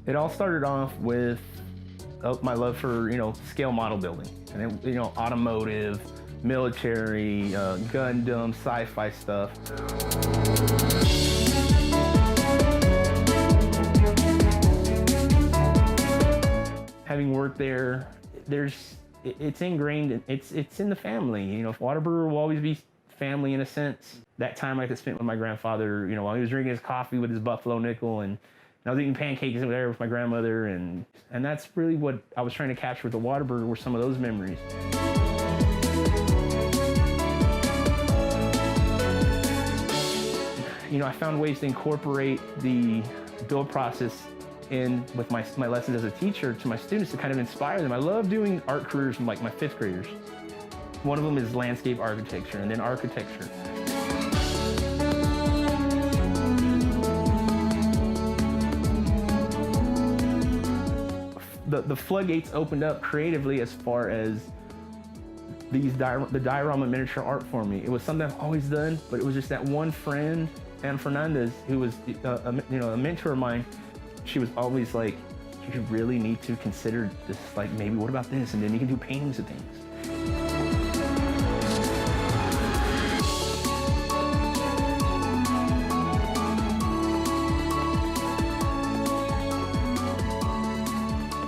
It all started off with my love for, scale model building. And then, automotive, military, Gundam, sci-fi stuff. Having worked there, it's ingrained, it's in the family. Whataburger will always be family in a sense. That time I could spend with my grandfather, while he was drinking his coffee with his buffalo nickel, and I was eating pancakes over there with my grandmother, and that's really what I was trying to capture with the Whataburger, were some of those memories. I found ways to incorporate the build process in with my lessons as a teacher to my students to kind of inspire them. I love doing art careers from like my 5th graders. One of them is landscape architecture and then architecture. The floodgates opened up creatively as far as the diorama miniature art for me. It was something I've always done, but it was just that one friend, Ann Fernandez, who was a mentor of mine. She was always like, you really need to consider this, like maybe what about this? And then you can do paintings of things.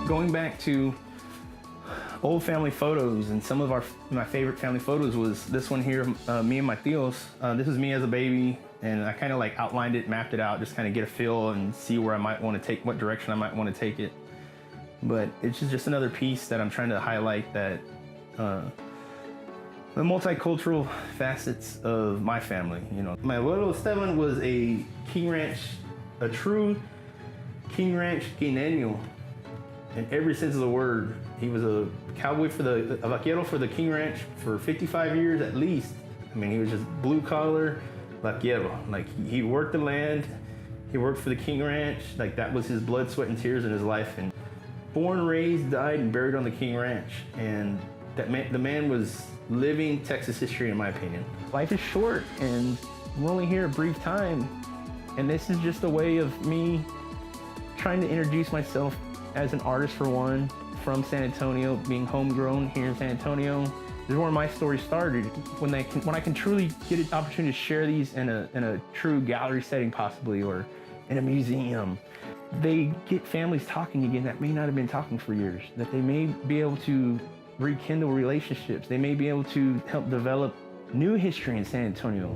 Going back to old family photos, and some of my favorite family photos was this one here, me and my tios. This is me as a baby, and I kind of like outlined it, mapped it out, just kind of get a feel and see where I might want to take, what direction I might want to take it. But it's just another piece that I'm trying to highlight, that the multicultural facets of my family. My little Esteban was a true King Ranch Guineño in every sense of the word. He was a cowboy a vaquero for the King Ranch for 55 years at least. I mean, he was just blue collar vaquero. Like, he worked the land, he worked for the King Ranch. Like, that was his blood, sweat, and tears in his life. And born, raised, died, and buried on the King Ranch. And the man was living Texas history, in my opinion. Life is short, and we're only here a brief time. And this is just a way of me trying to introduce myself as an artist, for one, from San Antonio, being homegrown here in San Antonio. This is where my story started. When I can truly get an opportunity to share these in a true gallery setting, possibly, or in a museum, they get families talking again that may not have been talking for years, that they may be able to rekindle relationships. They may be able to help develop new history in San Antonio.